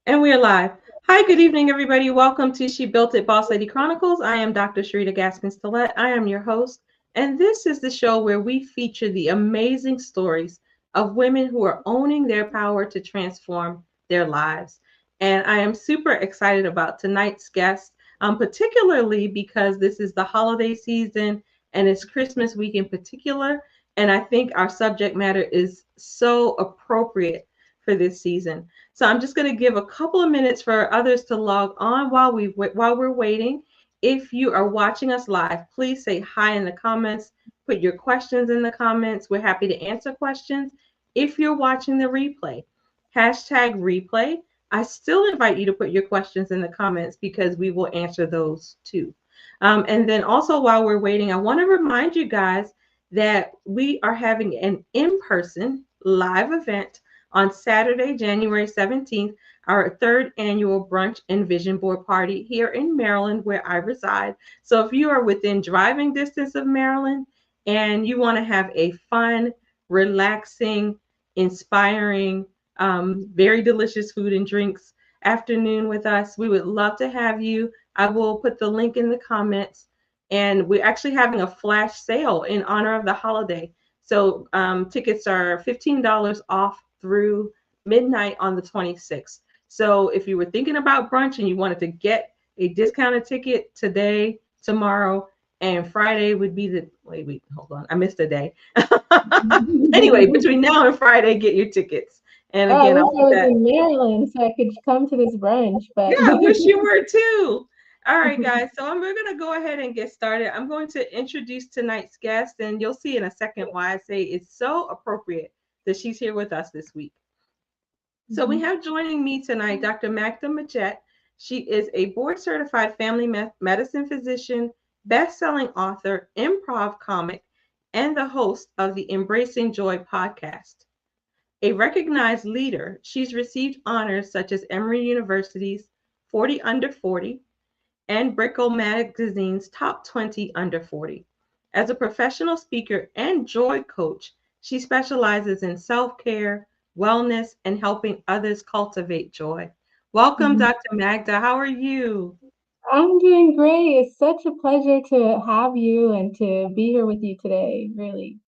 And we're live. Hi, good evening, everybody. Welcome to She Built It Boss Lady Chronicles. I am Dr. Sharita Gaskins-Tillett. I am your host, and this is the show where we feature the amazing stories of women who are owning their power to transform their lives. And I am super excited about tonight's guest, particularly because this is the holiday season and it's Christmas week in particular. And I think our subject matter is so appropriate for this season. So I'm just going to give a couple of minutes for others to log on while we're waiting. If you are watching us live, please say hi in the comments. Put your questions in the comments. We're happy to answer questions. If you're watching the replay, hashtag replay. I still invite you to put your questions in the comments because we will answer those too. And then also while we're waiting, I want to remind you guys that we are having an in-person live event on Saturday, January 17th, our third annual brunch and vision board party here in Maryland, where I reside. So if you are within driving distance of Maryland and you want to have a fun, relaxing, inspiring, very delicious food and drinks afternoon with us, we would love to have you. I will put the link in the comments. And we're actually having a flash sale in honor of the holiday. So tickets are $15 off through midnight on the 26th. So if you were thinking about brunch and you wanted to get a discounted ticket today, tomorrow, and Friday would be the hold on, I missed a day. Anyway, between now and Friday, get your tickets. And Oh, I again, wish I'll I put was that. in Maryland so I could come to this brunch, but Yeah, I wish you were too. All right, guys. So we're going to go ahead and get started. I'm going to introduce tonight's guest, and you'll see in a second why I say it's so appropriate that she's here with us this week. So we have joining me tonight Dr. Makda Majette. She is a board certified family medicine physician, best-selling author, improv comic, and the host of the Embracing Joy podcast. A recognized leader, she's received honors such as Emory University's 40 Under 40 and Brickell Magazine's Top 20 Under 40. As a professional speaker and joy coach, she specializes in self care, wellness, and helping others cultivate joy. Welcome, Mhm. Dr. Magda. How are you? I'm doing great. It's such a pleasure to have you and to be here with you today, really.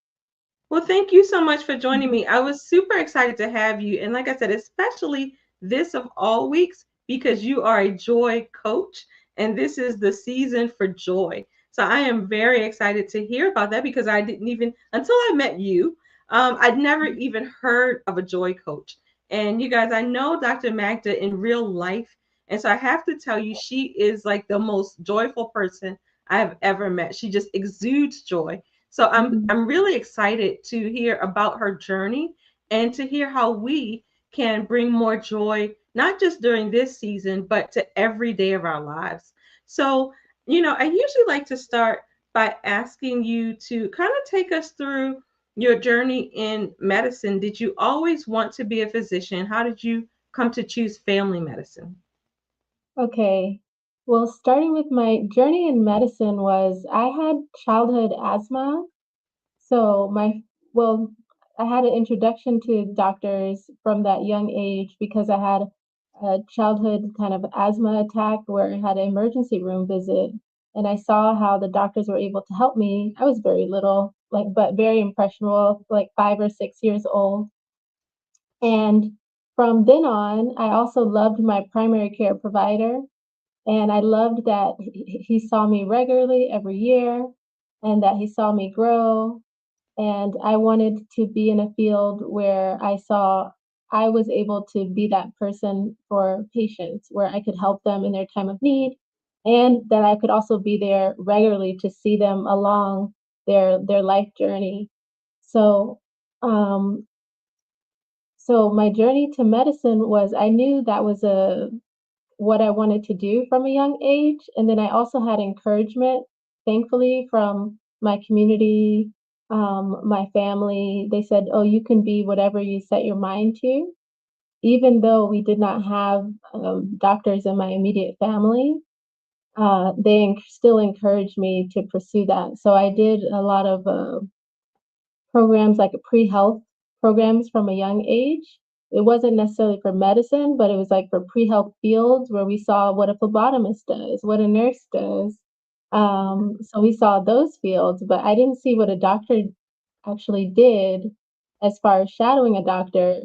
Well, thank you so much for joining me. I was super excited to have you. And like I said, especially this of all weeks, because you are a joy coach and this is the season for joy. So I am very excited to hear about that because I didn't even, until I met you, I'd never even heard of a joy coach. And you guys, I know Dr. Magda in real life. And so I have to tell you, she is like the most joyful person I have ever met. She just exudes joy. So Mhm. I'm really excited to hear about her journey and to hear how we can bring more joy, not just during this season, but to every day of our lives. So, I usually like to start by asking you to kind of take us through your journey in medicine. Did you always want to be a physician? How did you come to choose family medicine? Okay. Well, starting with my journey in medicine was I had childhood asthma. So well, I had an introduction to doctors from that young age because I had a childhood kind of asthma attack where I had an emergency room visit, and I saw how the doctors were able to help me. I was very little, but very impressionable, like 5 or 6 years old. And from then on, I also loved my primary care provider, and I loved that he saw me regularly every year and that he saw me grow, and I wanted to be in a field where I saw I was able to be that person for patients, where I could help them in their time of need, and that I could also be there regularly to see them along their life journey. So, um, so my journey to medicine was I knew that was a what I wanted to do from a young age. And then I also had encouragement, thankfully, from my community, my family. They said, "Oh, you can be whatever you set your mind to." Even though we did not have doctors in my immediate family, they still encouraged me to pursue that. So I did a lot of programs like pre health programs from a young age. it wasn't necessarily for medicine, but it was like for pre-health fields where we saw what a phlebotomist does, what a nurse does. So we saw those fields, but I didn't see what a doctor actually did as far as shadowing a doctor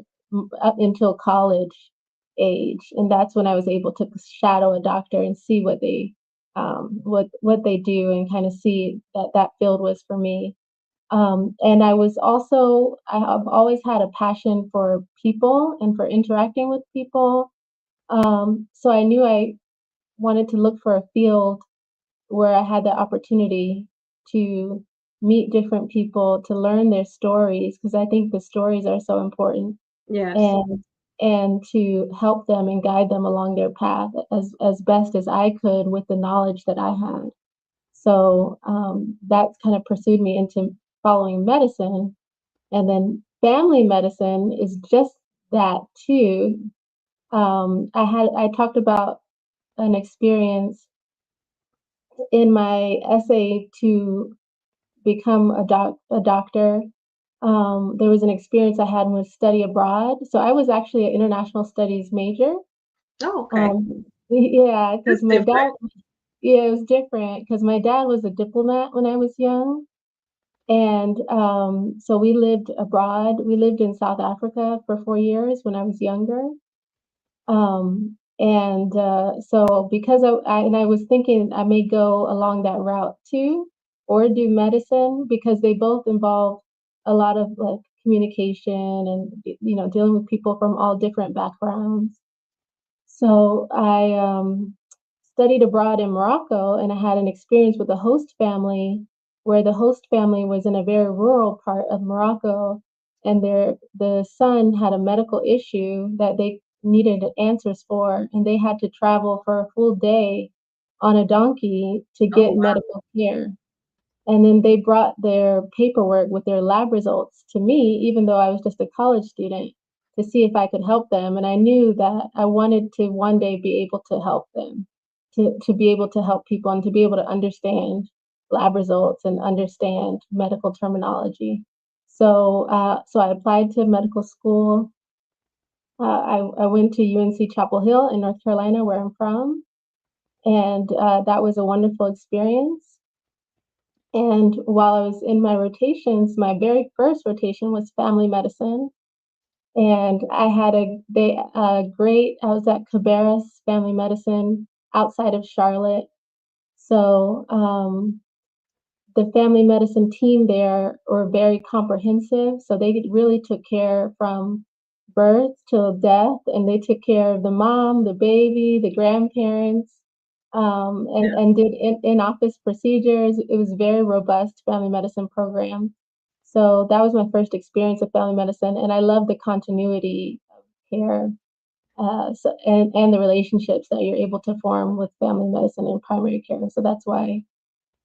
up until college age, and that's when I was able to shadow a doctor and see what they do and kind of see that that field was for me. And I have always had a passion for people and for interacting with people. So I knew I wanted to look for a field where I had the opportunity to meet different people, to learn their stories, because I think the stories are so important, Yes. and to help them and guide them along their path as best as I could with the knowledge that I had. So that's kind of pursued me into following medicine, and then family medicine is just that too. I talked about an experience in my essay to become a doctor. There was an experience I had with study abroad. So I was actually an international studies major. Oh, okay. Yeah, because That's my different. dad, yeah, it was different because my dad was a diplomat when I was young. And so we lived abroad. We lived in South Africa for 4 years when I was younger. And so because I was thinking I may go along that route too, or do medicine because they both involve a lot of like communication and dealing with people from all different backgrounds. So I studied abroad in Morocco, and I had an experience with a host family where the host family was in a very rural part of Morocco, and the son had a medical issue that they needed answers for, and they had to travel for a full day on a donkey to Oh, get wow. medical care. And then they brought their paperwork with their lab results to me, even though I was just a college student, to see if I could help them. And I knew that I wanted to one day be able to help them, to be able to help people and to be able to understand lab results and understand medical terminology. So I applied to medical school. I went to UNC Chapel Hill in North Carolina, where I'm from, and that was a wonderful experience. And while I was in my rotations, my very first rotation was family medicine. And I had a great, I was at Cabarrus Family Medicine outside of Charlotte. So the family medicine team there were very comprehensive. So they really took care from birth till death, and they took care of the mom, the baby, the grandparents, and did in-office procedures. It was a very robust family medicine program. So that was my first experience of family medicine, and I love the continuity of care. And the relationships that you're able to form with family medicine and primary care. So that's why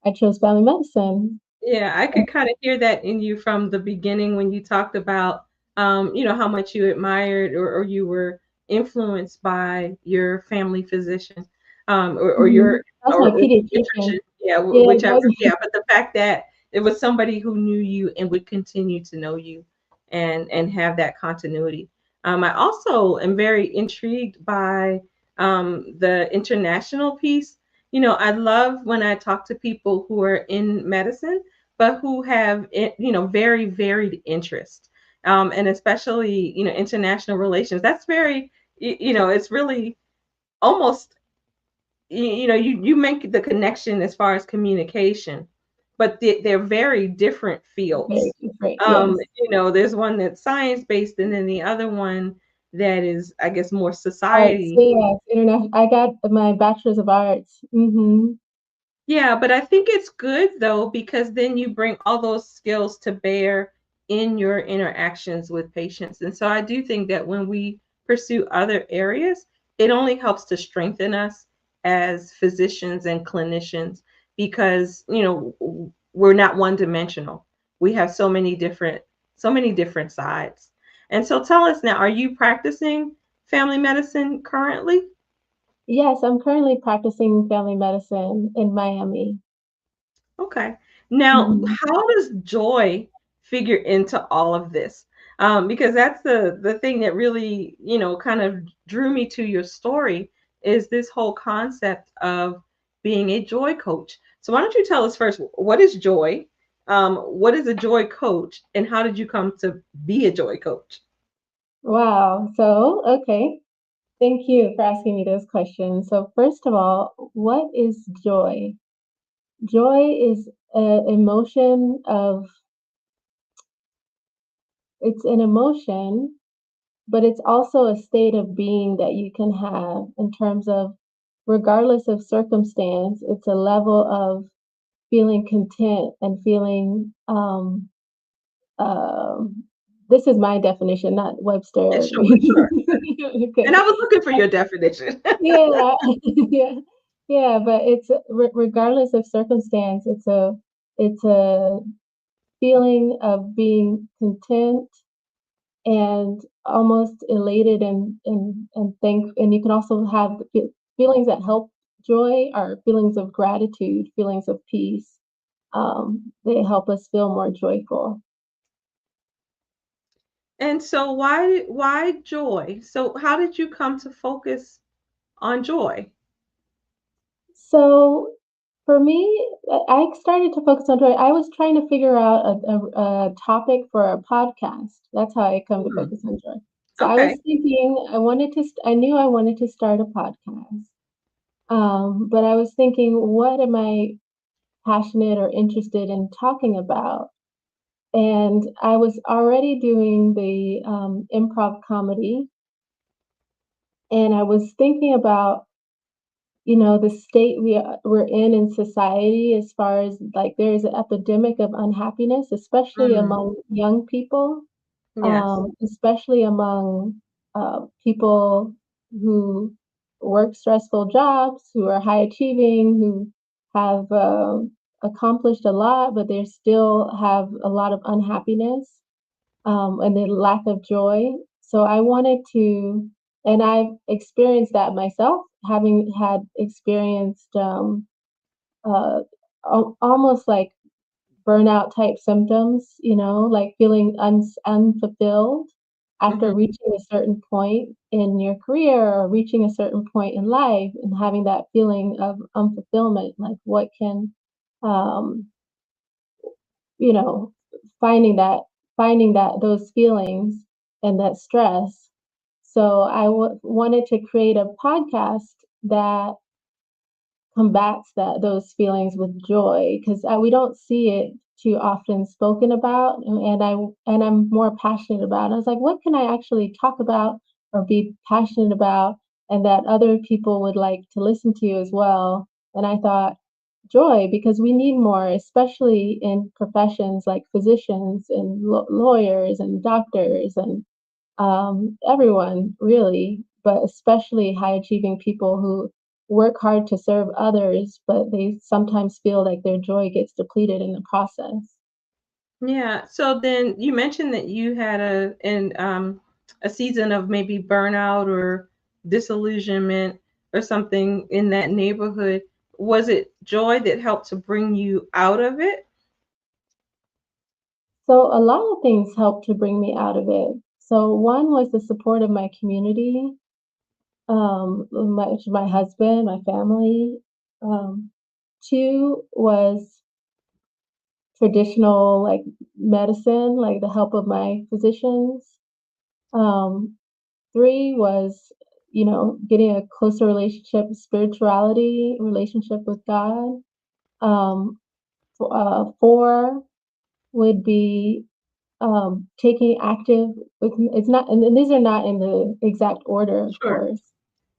I chose family medicine. Yeah, I could kind of hear that in you from the beginning when you talked about, how much you admired or you were influenced by your family physician, or your That's my or pediatrician. pediatrician, yeah, Yeah, that whichever, was yeah. But the fact that it was somebody who knew you and would continue to know you, and have that continuity. I also am very intrigued by the international piece. I love when I talk to people who are in medicine but who have very varied interests, and especially international relations. That's very it's really almost you make the connection as far as communication, but they're very different very fields. different, yes. There's one that's science based, and then the other one that is, I guess, more Arts, society. yes, international. I got my bachelor's of arts. Yeah, but I think it's good though because then you bring all those skills to bear in your interactions with patients. And so I do think that when we pursue other areas, it only helps to strengthen us as physicians and clinicians because, we're not one dimensional. We have so many different sides. And so tell us now, are you practicing family medicine currently? Yes, I'm currently practicing family medicine in Miami. Okay. Now, Mhm. how does joy figure into all of this? Because that's the thing that really, kind of drew me to your story is this whole concept of being a joy coach. So why don't you tell us first, what is joy? What is a joy coach, and how did you come to be a joy coach? Wow. So, okay. Thank you for asking me those questions. So, first of all, what is joy? Joy is an emotion of, it's an emotion, but it's also a state of being that you can have in terms of, regardless of circumstance, it's a level of feeling content and feeling, um, this is my definition, not Yeah, Webster. sure, sure. And Okay. I was looking for your definition. Yeah, yeah, yeah, but it's regardless of circumstance, it's a feeling of being content and almost elated and thank and you can also have the feelings that help joy are feelings of gratitude, feelings of peace. They help us feel more joyful. And so why joy? So how did you come to focus on joy? So for me, I started to focus on joy. I was trying to figure out a topic for a podcast. That's how I come to Hmm, focus on joy. So I was okay. thinking, I knew I wanted to start a podcast. But I was thinking, what am I passionate or interested in talking about? And I was already doing the improv comedy, and I was thinking about the state we're in society as far as like there is an epidemic of unhappiness, especially Mm, among young people, yes. especially among people who work stressful jobs, who are high achieving, who have accomplished a lot, but they still have a lot of unhappiness and the lack of joy. So I wanted to, and I've experienced that myself, having had experienced uh, almost like burnout type symptoms, like feeling unfulfilled after Hmm. reaching a certain point in your career or reaching a certain point in life and having that feeling of unfulfillment, like what can um, you know, finding that finding that those feelings and that stress. So I wanted to create a podcast that combats those feelings with joy because we don't see it too often spoken about, and I'm more passionate about. I was like, what can I actually talk about or be passionate about, and that other people would like to listen to as well. And I thought joy because we need more, especially in professions like physicians and lawyers and doctors and everyone really, but especially high achieving people who work hard to serve others, but they sometimes feel like their joy gets depleted in the process. Yeah. So then you mentioned that you had a season of maybe burnout or disillusionment or something in that neighborhood. Was it joy that helped to bring you out of it? So a lot of things helped to bring me out of it. So one was the support of my community, my husband, my family. Two was traditional like medicine, like the help of my physicians. Um, Three was, getting a closer relationship, spirituality, relationship with God. Four would be taking active. It's not, and these are not in the exact order, of Sure. course,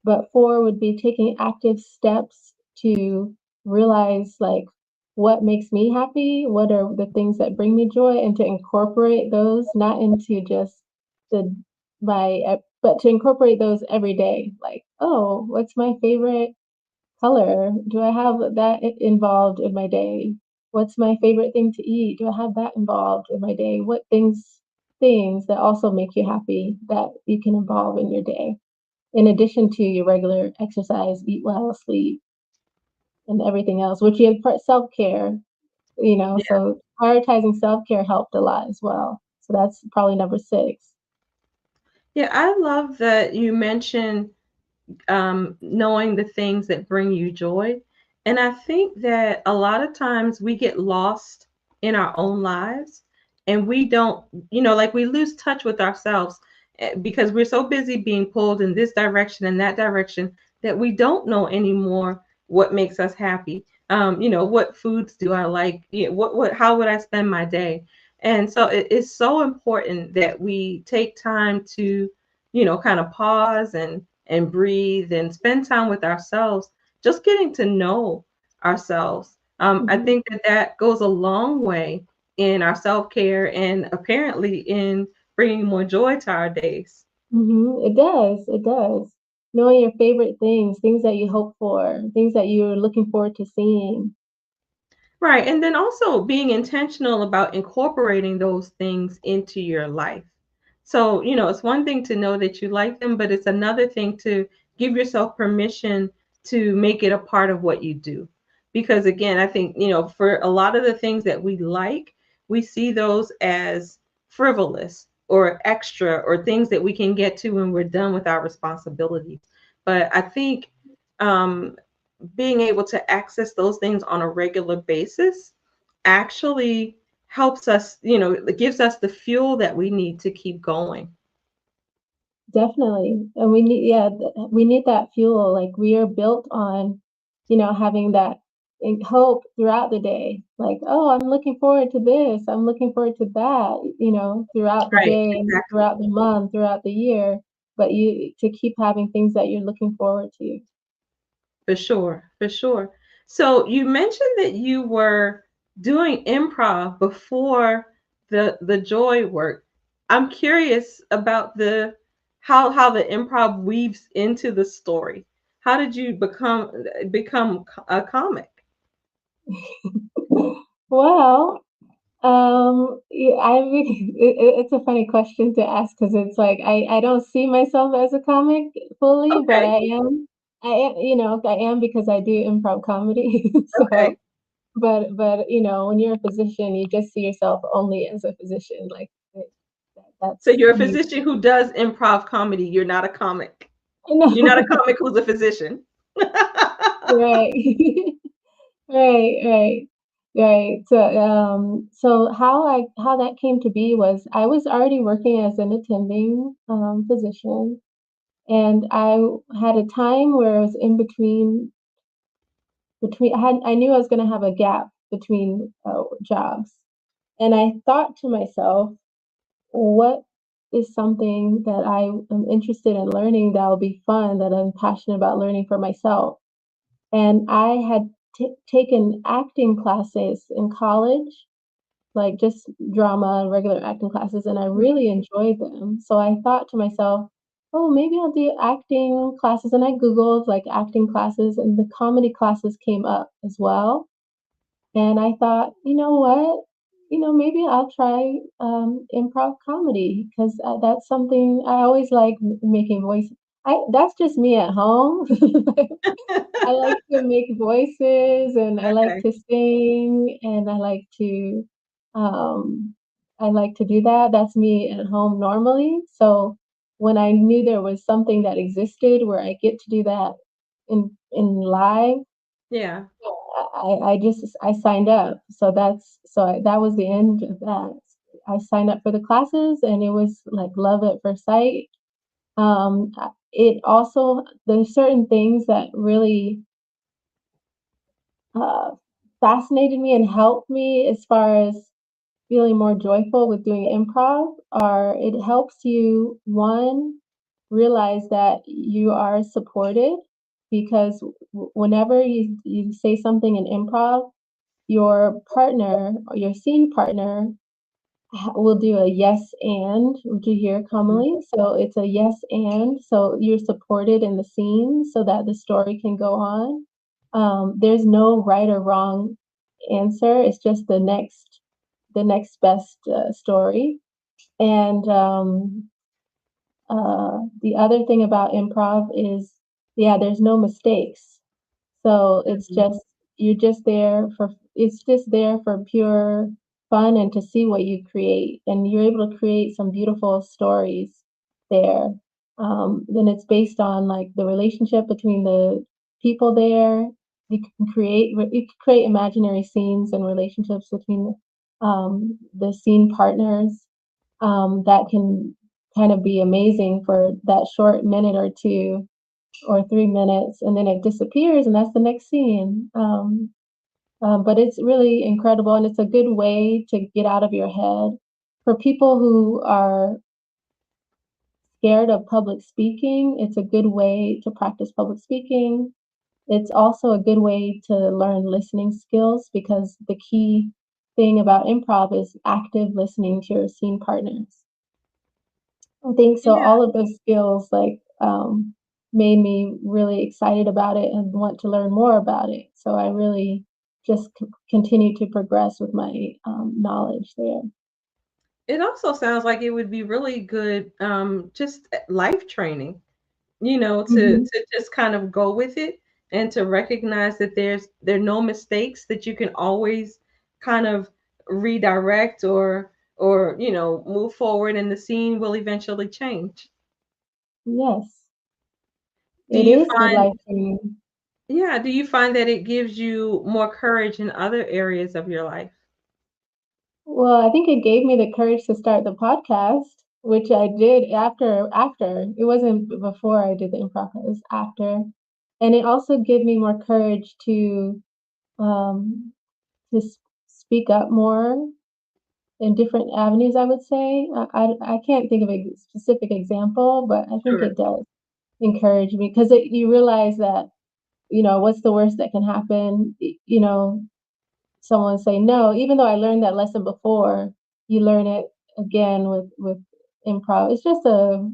but four would be taking active steps to realize like what makes me happy, what are the things that bring me joy, and to incorporate those not into just the but to incorporate those every day. Like, oh, what's my favorite color? Do I have that involved in my day? What's my favorite thing to eat? Do I have that involved in my day? What things that also make you happy that you can involve in your day, in addition to your regular exercise, eat well, sleep, and everything else, which you have self-care, Yeah. so prioritizing self-care helped a lot as well. So that's probably number 6. Yeah, I love that you mentioned knowing the things that bring you joy. And I think that a lot of times we get lost in our own lives and we don't, like we lose touch with ourselves because we're so busy being pulled in this direction and that direction that we don't know anymore what makes us happy. What foods do I like? How would I spend my day? And so it's so important that we take time to, kind of pause and breathe and spend time with ourselves, just getting to know ourselves. I Hmm. think that that goes a long way in our self care and apparently in bringing more joy to our days. It does. It does. Knowing your favorite things, things that you hope for, things that you're looking forward to seeing. Right. And then also being intentional about incorporating those things into your life. So, it's one thing to know that you like them, but it's another thing to give yourself permission to make it a part of what you do. Because again, I think, for a lot of the things that we like, we see those as frivolous or extra or things that we can get to when we're done with our responsibilities. But I think um, being able to access those things on a regular basis actually helps us, it gives us the fuel that we need to keep going. Definitely. And we need, yeah, we need that fuel. Like we are built on, having that hope throughout the day. Like, oh, I'm looking forward to this. I'm looking forward to that, throughout the Right, day, exactly. throughout the month, throughout the year. But you to keep having things that you're looking forward to. For sure, for sure. So you mentioned that you were doing improv before the joy work. I'm curious about the how the improv weaves into the story. How did you become a comic? Well, yeah, it's a funny question to ask because it's like I don't see myself as a comic fully, but Okay, I am because I do improv comedy. okay. So, but when you're a physician, you just see yourself only as a physician. Like So that's you're a you. physician who does improv comedy. You're not a comic. You're not a No, comic who's a physician. right. Right, right, right. So how that came to be was I was already working as an attending physician, and had a time where I was in between. I knew I was going to have a gap between jobs, and I thought to myself, what is something that I am interested in learning that will be fun, that I'm passionate about learning for myself. And I had taken acting classes in college, like just drama and regular acting classes, and I really enjoyed them. So I thought to myself, oh, maybe I'll do acting classes. And I Googled like acting classes, and the comedy classes came up as well. And I thought, you know what? Maybe I'll try improv comedy because that's something I always like making voice. That's just me at home. I like to make voices and I like Okay. to sing and um I like to do that. That's me at home normally. So when I knew there was something that existed where I get to do that in live, Yeah. I signed up. That was the end of that. I signed up for the classes and it was like love at first sight. It also there's certain things that really uh, fascinated me and helped me as far as feeling more joyful with doing improv are it helps you one realize that you are supported because whenever you say something in improv, your partner or your scene partner will do a yes and. Would you hear Mhm. commonly? So it's a yes and. So you're supported in the scene so that the story can go on. There's no right or wrong answer. It's just the next best story. And the other thing about improv is, yeah, there's no mistakes. So it's Mhm. just you're just there for it's just there for pure. fun and to see what you create. And you're able to create some beautiful stories there. Then it's based on like the relationship between the people there. You can create imaginary scenes and relationships between the scene partners that can kind of be amazing for that short minute or two or 3 minutes, and then it disappears, and that's the next scene. But it's really incredible, and it's a good way to get out of your head. For people who are scared of public speaking, it's a good way to practice public speaking. It's also a good way to learn listening skills because the key thing about improv is active listening to your scene partners. I think so. Yeah. All of those skills made me really excited about it and want to learn more about it. So I really just continue to progress with my knowledge there. It also sounds like it would be really good, just life training, Hmm. to just kind of go with it and to recognize that there are no mistakes, that you can always kind of redirect or move forward, and the scene will eventually change. Yes, Do it you is good find life training. Yeah, do you find that it gives you more courage in other areas of your life? Well, I think it gave me the courage to start the podcast, which I did after. It wasn't before I did the improv, it was after. And it also gave me more courage um, to speak up more in different avenues, I would say. I can't think of a specific example, but I think Sure. it does encourage me because you realize that, what's the worst that can happen? Someone say no, even though I learned that lesson before, you learn it again with improv. It's just that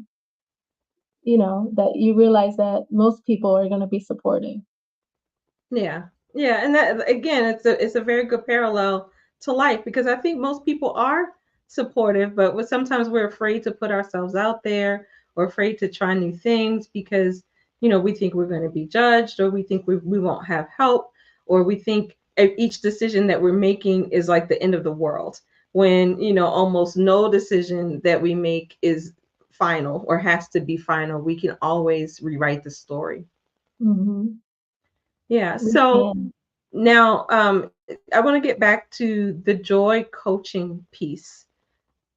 you realize that most people are going to be supportive. Yeah. Yeah, and that again, it's a very good parallel to life, because I think most people are supportive, but sometimes we're afraid to put ourselves out there, or afraid to try new things because we think we're going to be judged, or we think we won't have help, or we think each decision that we're making is like the end of the world, when almost no decision that we make is final or has to be final. We can always rewrite the story. Hmm. Yeah. We So can. now, I want to get back to the joy coaching piece.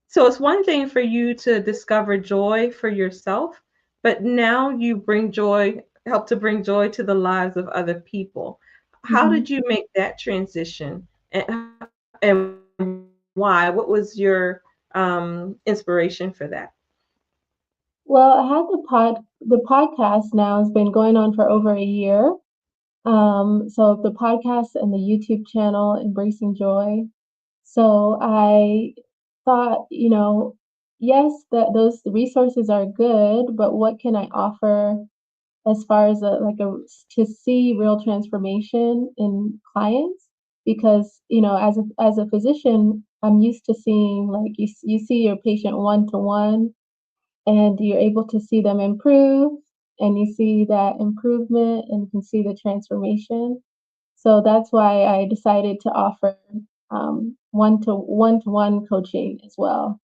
So it's one thing for you to discover joy for yourself, but now you help to bring joy to the lives of other people. How Mhm. did you make that transition, and why? What was your inspiration for that? Well, I had the podcast now has been going on for over a year. So the podcast and the YouTube channel, Embracing Joy. So I thought, yes, that those resources are good, but what can I offer as far as to see real transformation in clients? Because, as a physician, I'm used to seeing like you see your patient one to one and you're able to see them improve and you see that improvement and you can see the transformation. So that's why I decided to offer one-to-one coaching as well.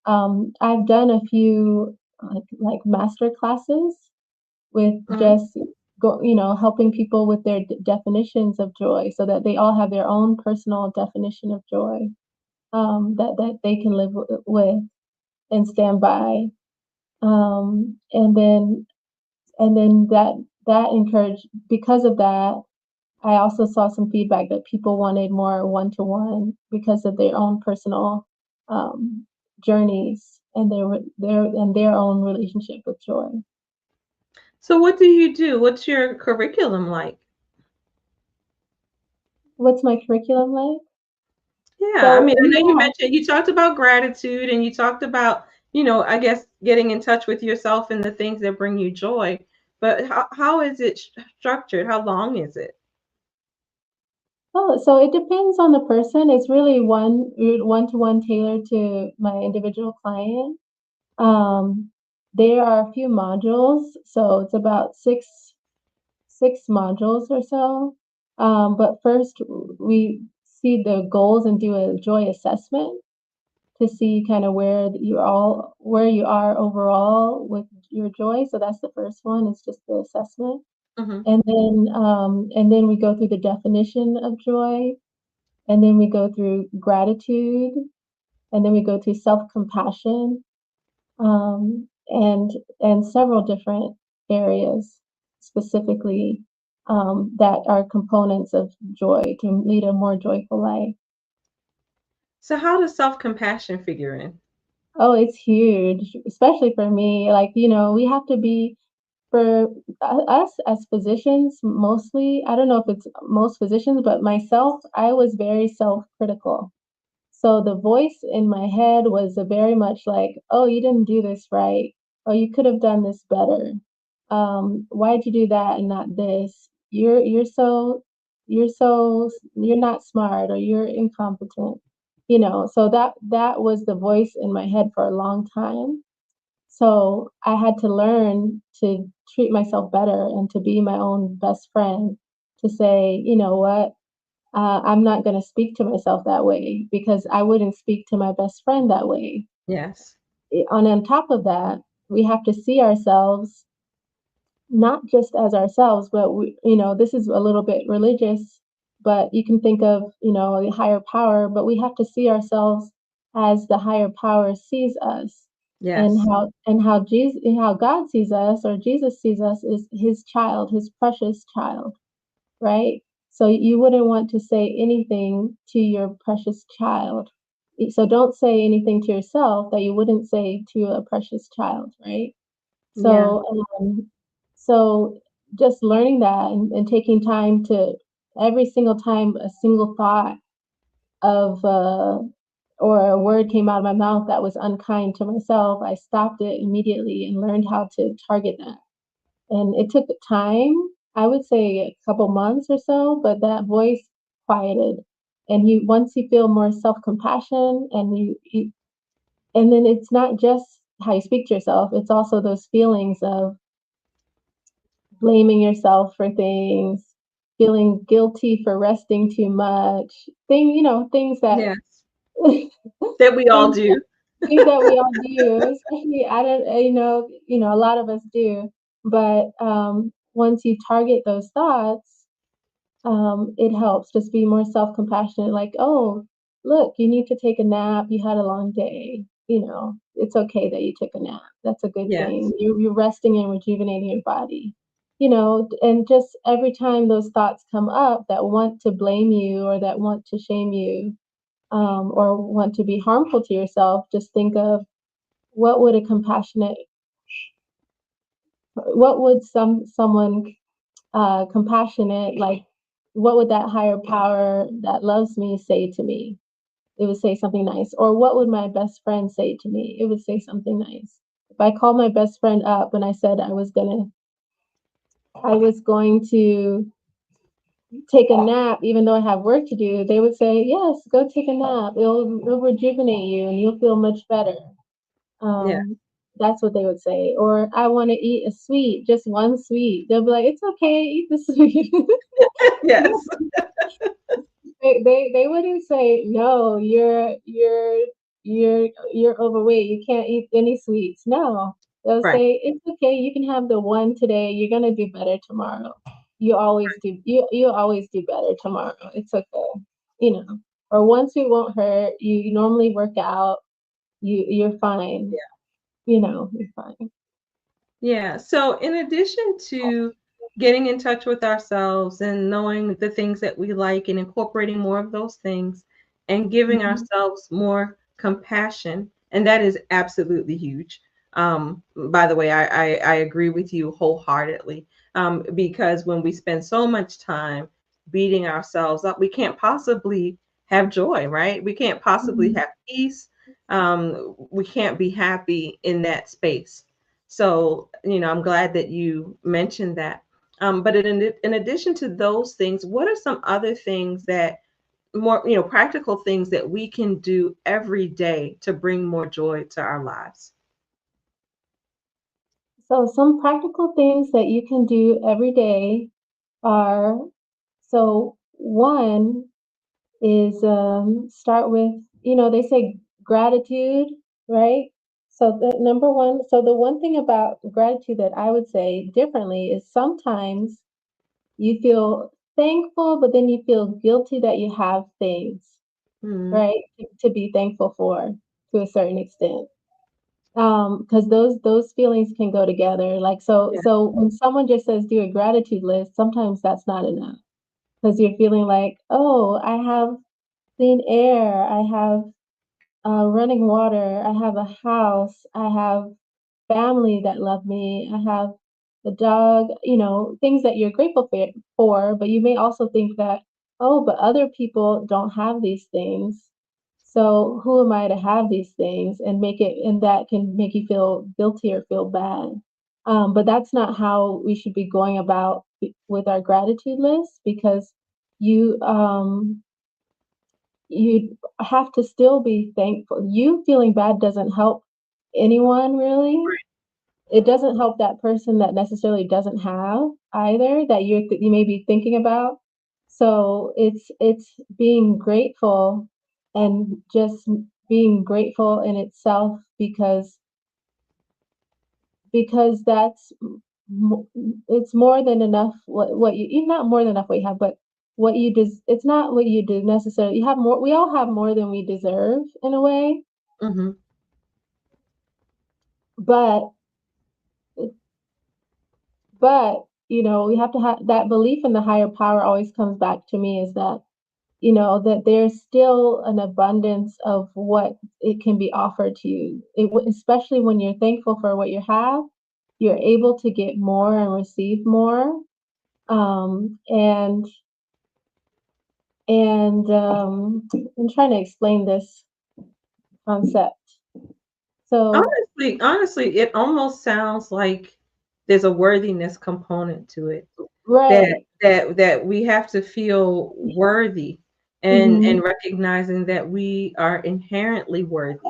I've done a few like master classes with Mhm. just helping people with their definitions of joy, so that they all have their own personal definition of joy that they can live with and stand by. And then that encouraged because of that. I also saw some feedback that people wanted more one-to-one because of their own personal um, journeys and their own relationship with joy. So what do you do? What's your curriculum like? What's my curriculum like? Yeah, I So mean, I know we you have mentioned, you talked about gratitude, and you talked about, I guess getting in touch with yourself and the things that bring you joy. But how is it structured? How long is it? so it depends on the person. It's really one-to-one tailored to my individual client. Um, there are a few modules, so it's about six modules or so. But first, we see the goals and do a joy assessment to see kind of where you are overall with your joy. So that's the first one. It's just the assessment. Hmm. And then we go through the definition of joy, and then we go through gratitude, and then we go through self-compassion, and several different areas specifically that are components of joy to lead a more joyful life. So how does self-compassion figure in? Oh, it's huge, especially for me. Like, we have to be for us as physicians, mostly. I don't know if it's most physicians, but myself, I was very self-critical. So the voice in my head was a very much like, "Oh, you didn't do this right. Oh, you could have done this better. Why'd you do that and not this? You're not smart, or you're incompetent." So that was the voice in my head for a long time. So I had to learn to treat myself better and to be my own best friend, to say, "You know what? I'm not going to speak to myself that way because I wouldn't speak to my best friend that way." Yes. On top of that, we have to see ourselves not just as ourselves, but this is a little bit religious, but you can think of, a higher power, but we have to see ourselves as the higher power sees us. And Yes. how God sees us, or Jesus sees us, is his child, his precious child, right? So you wouldn't want to say anything to your precious child. So don't say anything to yourself that you wouldn't say to a precious child, right? Yeah. So, so just learning that, and taking time to, every single time a single thought of or a word came out of my mouth that was unkind to myself, I stopped it immediately and learned how to target that. And it took time, I would say a couple months or so, but that voice quieted. And once you feel more self-compassion, and then it's not just how you speak to yourself, it's also those feelings of blaming yourself for things, feeling guilty for resting too much, things that Yes. That we all things do. things that we all do, especially I don't a lot of us do. But once you target those thoughts, it helps just be more self-compassionate, like, "Oh, look, you need to take a nap. You had a long day. It's okay that you took a nap. That's a good thing. Yes. You're resting and rejuvenating your body." And just every time those thoughts come up that want to blame you, or that want to shame you, or want to be harmful to yourself, just think of, what would a compassionate, what would someone compassionate, like, what would that higher power that loves me say to me? It would say something nice. Or what would my best friend say to me? It would say something nice. If I called my best friend up and I said I was going to take a nap, even though I have work to do, they would say, "Yes, go take a nap. It'll rejuvenate you and you'll feel much better." Yeah. Um, that's what they would say. Or, "I want to eat a sweet, just one sweet." They'll be like, "It's okay, eat the sweet." Yes. They wouldn't say, "No, you're overweight. You can't eat any sweets." No, they'll Right. say, "It's okay. You can have the one today. You're gonna do better tomorrow. You always do better tomorrow. It's okay." You know. Or, "One sweet won't hurt. You normally work out. You're fine. You're fine." Yeah. So, in addition to getting in touch with ourselves and knowing the things that we like and incorporating more of those things and giving Mhm. ourselves more compassion, and that is absolutely huge. By the way, I agree with you wholeheartedly, because when we spend so much time beating ourselves up, we can't possibly have joy, right? We can't possibly Mhm. have peace. We can't be happy in that space. So, I'm glad that you mentioned that. But in addition to those things, what are some other things that more, practical things that we can do every day to bring more joy to our lives? So some practical things that you can do every day are, so one, is start with, they say gratitude, right? So the number one, so the one thing about gratitude that I would say differently is sometimes you feel thankful, but then you feel guilty that you have things, Mm, right? To be thankful for to a certain extent. Because those feelings can go together. Like yeah. so when someone just says do a gratitude list, sometimes that's not enough. Because you're feeling like, oh, I have clean air, I have running water, I have a house, I have family that love me, I have the dog, things that you're grateful for, but you may also think that, oh, but other people don't have these things. So who am I to have these things and that can make you feel guilty or feel bad. But that's not how we should be going about with our gratitude list because you you have to still be thankful. You feeling bad doesn't help anyone really. It doesn't help that person that necessarily doesn't have either that you may be thinking about. So it's being grateful and just being grateful in itself because that's it's more than enough what you not more than enough what you have, but what you it's not what you do necessarily. You have more. We all have more than we deserve in a way, Hmm. but but we have to have that belief in the higher power. Always comes back to me is that that there's still an abundance of what it can be offered to you. Especially when you're thankful for what you have, you're able to get more and receive more. And I'm trying to explain this concept. So, Honestly, it almost sounds like there's a worthiness component to it. That right. that we have to feel worthy Hmm. and recognizing that we are inherently worthy.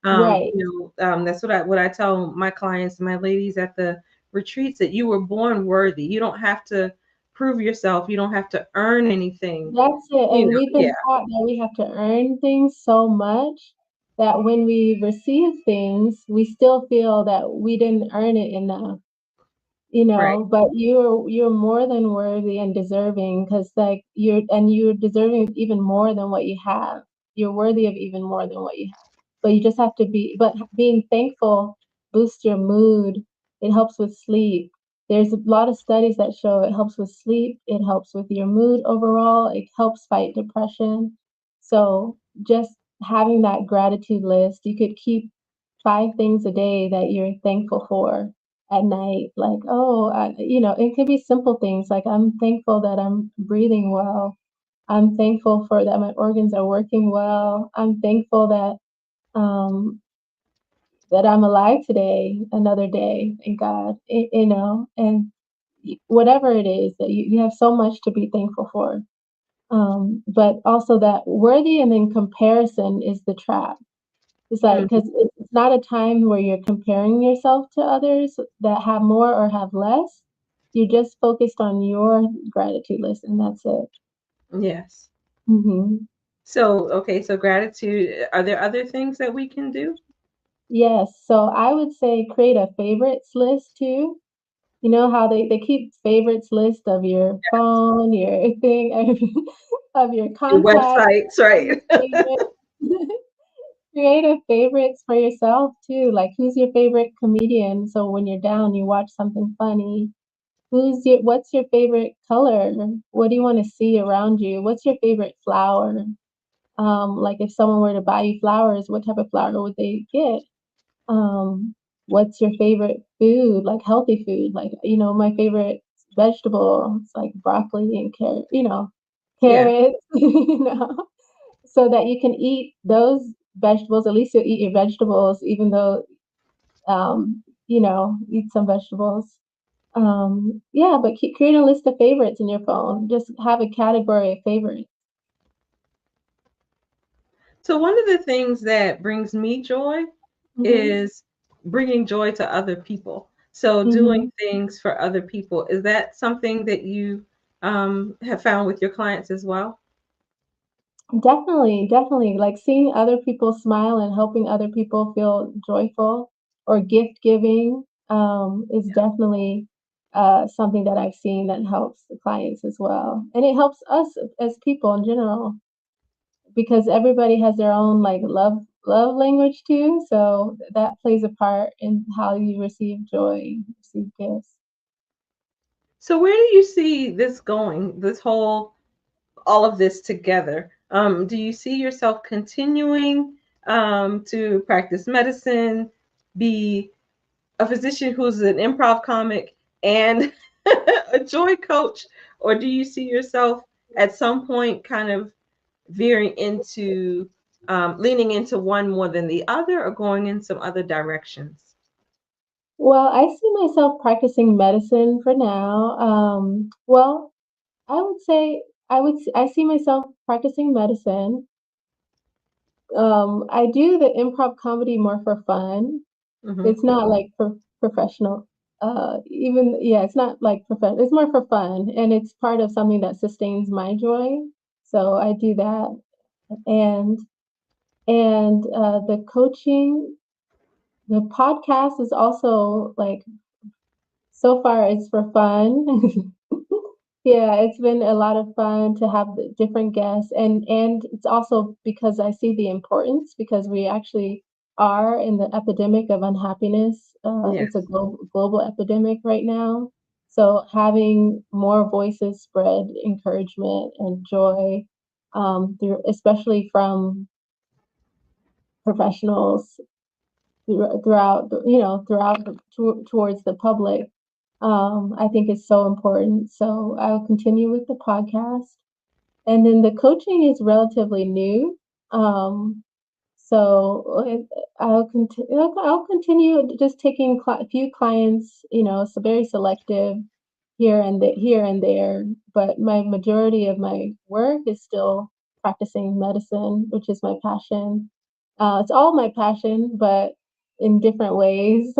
Right. That's what I tell my clients, my ladies at the retreats, that you were born worthy. You don't have to prove yourself. You don't have to earn anything. That's it. And we've Yeah, been taught that we have to earn things so much that when we receive things, we still feel that we didn't earn it enough. right. But you're more than worthy and deserving because like you're deserving of even more than what you have. You're worthy of even more than what you have. But you just have to being thankful boosts your mood. It helps with sleep. There's a lot of studies that show it helps with sleep, it helps with your mood overall, it helps fight depression. So just having that gratitude list, you could keep 5 things a day that you're thankful for at night. Like, oh, it could be simple things like I'm thankful that I'm breathing well. I'm thankful for that my organs are working well. I'm thankful um, that I'm alive today, another day, thank God. And whatever it is that you have so much to be thankful for. But also that worthy and then comparison is the trap. It's like, Mhm. 'cause it's not a time where you're comparing yourself to others that have more or have less. You're just focused on your gratitude list, and that's it. Yes. Mhm. So, okay, so gratitude. Are there other things that we can do? Yes, so I would say create a favorites list too. You know how they keep favorites list of your phone, your thing, of your Your contacts, websites, right? favorites. Create a favorites for yourself too, like who's your favorite comedian, so when you're down, you watch something funny. What's your favorite color? What do you wanna see around you? What's your favorite flower? Like if someone were to buy you flowers, what type of flower would they get? What's your favorite food, like healthy food? Like, my favorite vegetable, it's like broccoli and Yeah, carrots, so that you can eat those vegetables. At least you'll eat your vegetables, even though, eat some vegetables. Yeah, but create a list of favorites in your phone. Just have a category of favorites. so one of the things that brings me joy Mhm. is bringing joy to other people. So doing Mhm. things for other people, is that something that you have found with your clients as well? Definitely, definitely. Like seeing other people smile and helping other people feel joyful or gift giving is definitely something that I've seen that helps the clients as well. And it helps us as people in general because everybody has their own like love language too. So that plays a part in how you receive joy, receive gifts. So where do you see this going? This whole all of this together. Do you see yourself continuing to practice medicine, be a physician who's an improv comic, and a joy coach, or do you see yourself at some point kind of veering into leaning into one more than the other, or going in some other directions? Well, I see myself practicing medicine for now. I would say I see myself practicing medicine. I do the improv comedy more for fun. Hmm. It's not like professional. Even yeah, it's not like professional. It's more for fun, and it's part of something that sustains my joy. So I do that, and the coaching, the podcast is also like so far it's for fun. Yeah, it's been a lot of fun to have the different guests, and it's also because I see the importance because we actually are in the epidemic of unhappiness. It's a Yes. global epidemic right now. So having more voices spread encouragement and joy, especially from professionals throughout, towards the public, I think is so important. So I'll continue with the podcast. And then the coaching is relatively new. Um, so I'll continue just taking a few clients, so very selective here and there. But my majority of my work is still practicing medicine, which is my passion. It's all my passion, but in different ways.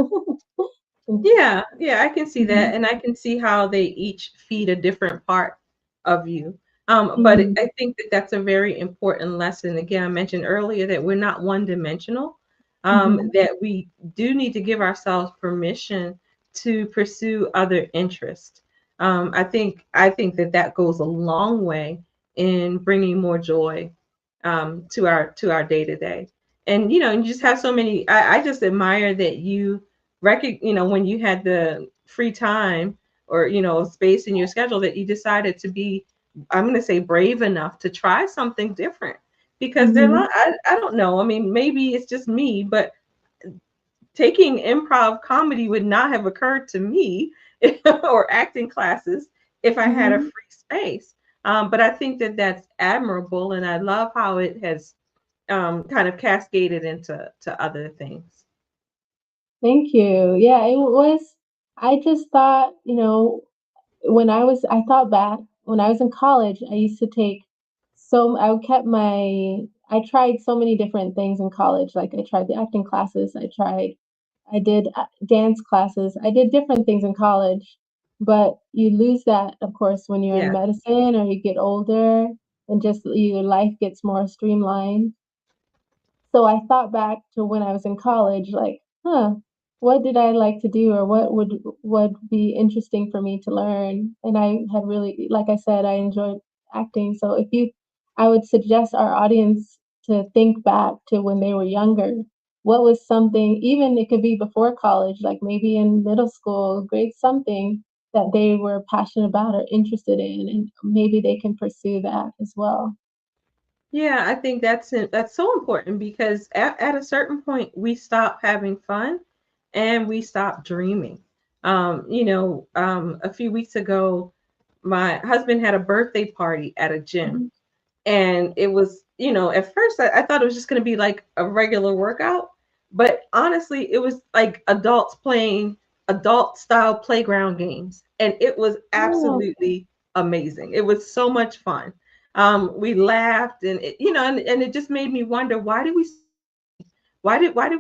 Yeah, yeah, I can see that, Mhm, and I can see how they each feed a different part of you. But mhm, I think that that's a very important lesson. Again, I mentioned earlier that we're not one dimensional, mhm, that we do need to give ourselves permission to pursue other interests. I think that that goes a long way in bringing more joy to our day to day. And you just have so many. I just admire that when you had the free time or space in your schedule, that you decided to be, I'm going to say, brave enough to try something different. Because mhm. I don't know, I mean, maybe it's just me, but taking improv comedy would not have occurred to me or acting classes if I had a Mhm. free space. But I think that that's admirable, and I love how it has kind of cascaded into other things. Thank you. Yeah, it was I just thought, I thought back when I was in college, I used to take I tried so many different things in college. Like I tried the acting classes, I did dance classes, I did different things in college. But you lose that, of course, when you're in Yeah. medicine or you get older and just your life gets more streamlined. So I thought back to when I was in college, like, huh, what did I like to do or what would be interesting for me to learn? And I had really, like I said, I enjoyed acting. So I would suggest our audience to think back to when they were younger. What was something, even it could be before college, like maybe in middle school, grade something that they were passionate about or interested in, and maybe they can pursue that as well. Yeah, I think that's so important because at a certain point we stop having fun and we stop dreaming. A few weeks ago, my husband had a birthday party at a gym, Mhm. and it was, at first I thought it was just going to be like a regular workout, but honestly, it was like adults playing adult style playground games, and it was Oh. absolutely amazing. It was so much fun. We laughed, and and it just made me wonder, why did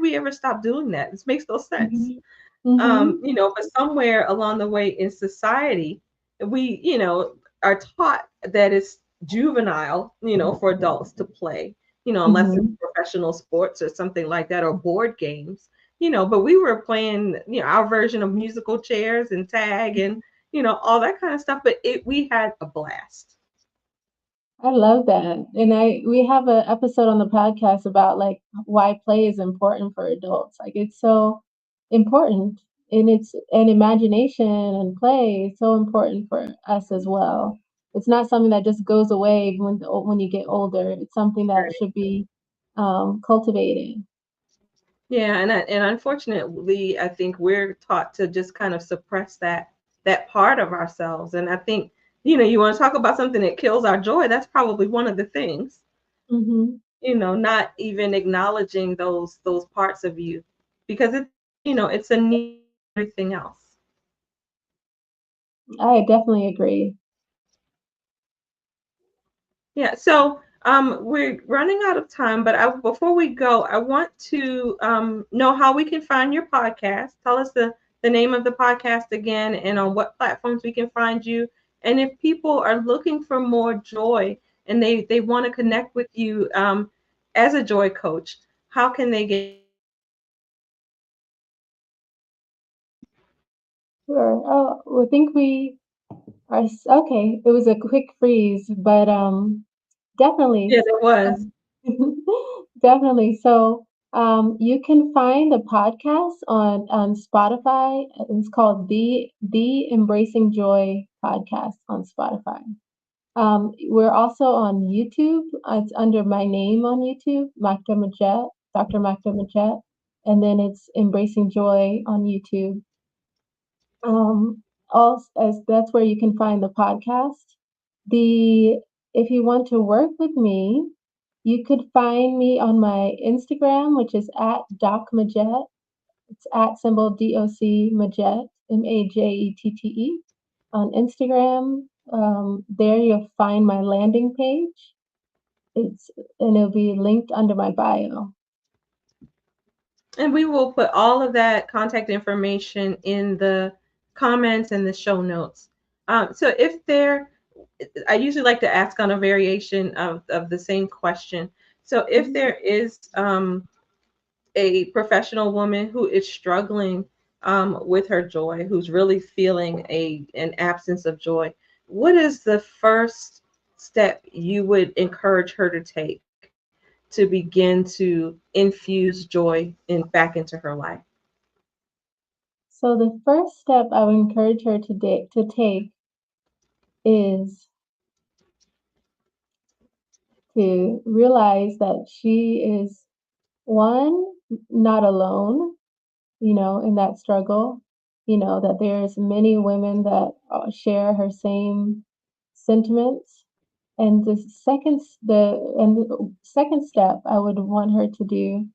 we ever stop doing that? This makes no sense. Mhm. Mhm. But somewhere along the way in society, we, are taught that it's juvenile, for adults to play, unless it's Mm-hmm. professional sports or something like that, or board games, but we were playing, our version of musical chairs and tag and, all that kind of stuff. But we had a blast. I love that. And we have an episode on the podcast about like why play is important for adults. Like it's so important and it's and imagination and play is so important for us as well. It's not something that just goes away when you get older. It's something that should be cultivated. Yeah, and unfortunately, I think we're taught to just kind of suppress that part of ourselves. And I think, you want to talk about something that kills our joy. That's probably one of the things. Hmm. Not even acknowledging those parts of you, because it's a need for everything else. I definitely agree. Yeah. So we're running out of time, but before we go, I want to know how we can find your podcast. Tell us the name of the podcast again, and on what platforms we can find you. And if people are looking for more joy and they want to connect with you as a joy coach, how can they get? Sure. Oh, I think we are okay. It was a quick freeze, but definitely. Yeah, there was. Definitely. So you can find the podcast on Spotify. It's called the Embracing Joy podcast on Spotify. We're also on YouTube. It's under my name on YouTube, Makda Majette, Dr. Makda Majette, and then it's Embracing Joy on YouTube. Also, as that's where you can find the podcast. The If you want to work with me, you could find me on my Instagram, which is at Doc Majette. It's at symbol DOC Majette, Majette, on Instagram. There you'll find my landing page. It's and it'll be linked under my bio. And we will put all of that contact information in the comments and the show notes. So if there, I usually like to ask on a variation of the same question. So if Mhm. there is a professional woman who is struggling with her joy, who's really feeling an absence of joy, what is the first step you would encourage her to take to begin to infuse joy back into her life? So the first step I would encourage her to take is to realize that she is one, not alone, in that struggle, that there's many women that share her same sentiments. And the second step I would want her to do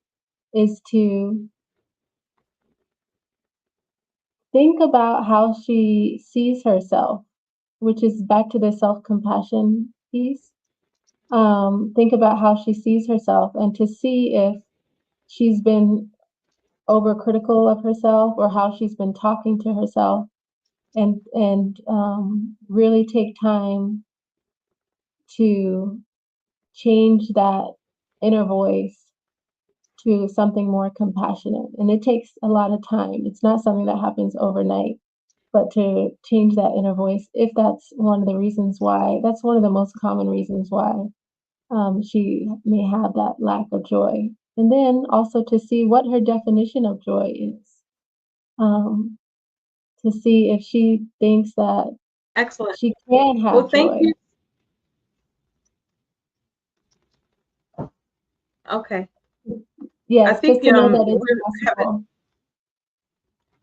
is to think about how she sees herself, which is back to the self-compassion piece. Think about how she sees herself and to see if she's been overcritical of herself or how she's been talking to herself and really take time to change that inner voice to something more compassionate. And it takes a lot of time. It's not something that happens overnight, but to change that inner voice, if that's one of the reasons why, that's one of the most common reasons why she may have that lack of joy. And then also to see what her definition of joy is, um, to see if she thinks that Excellent. she can have Well, thank joy. you. Okay. I Yes, just think to know that it's we're having, possible.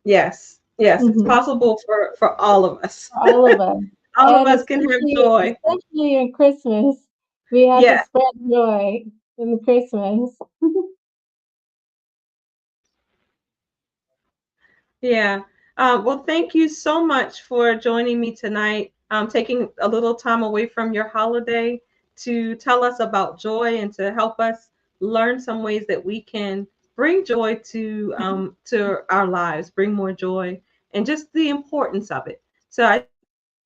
yes, it's Mhm. possible for all of us. For all of us, All of and us can have joy. especially in Christmas, we have to Yeah, spread joy in Christmas. yeah. Well, thank you so much for joining me tonight, taking a little time away from your holiday to tell us about joy and to help us learn some ways that we can bring joy to our lives, bring more joy, and just the importance of it. So I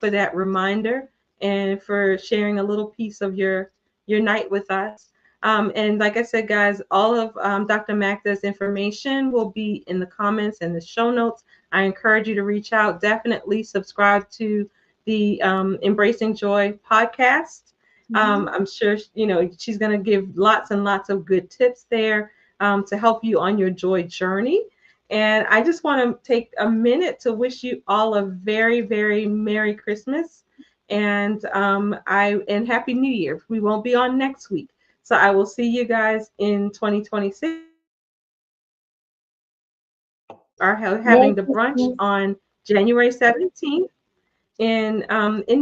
for that reminder. and for sharing a little piece of your night with us. And like I said, guys, all of Dr. Magda's information will be in the comments and the show notes. I encourage you to reach out. Definitely subscribe to the Embracing Joy podcast. Mhm. I'm sure she's going to give lots and lots of good tips there to help you on your joy journey. And I just want to take a minute to wish you all a very, very Merry Christmas and Happy New Year. We won't be on next week, so I will see you guys in 2026. Are Merry having the brunch Christmas. on January 17th in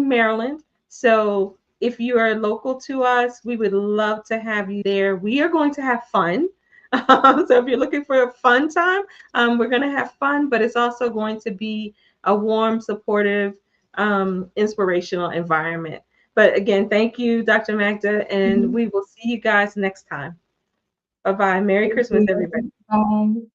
Maryland. So if you are local to us, we would love to have you there. We are going to have fun. So if you're looking for a fun time, we're going to have fun, but it's also going to be a warm, supportive, inspirational environment. But again, thank you, Dr. Magda, and Mhm. we will see you guys next time. Bye bye. Merry Thank Christmas, everybody. you. Bye.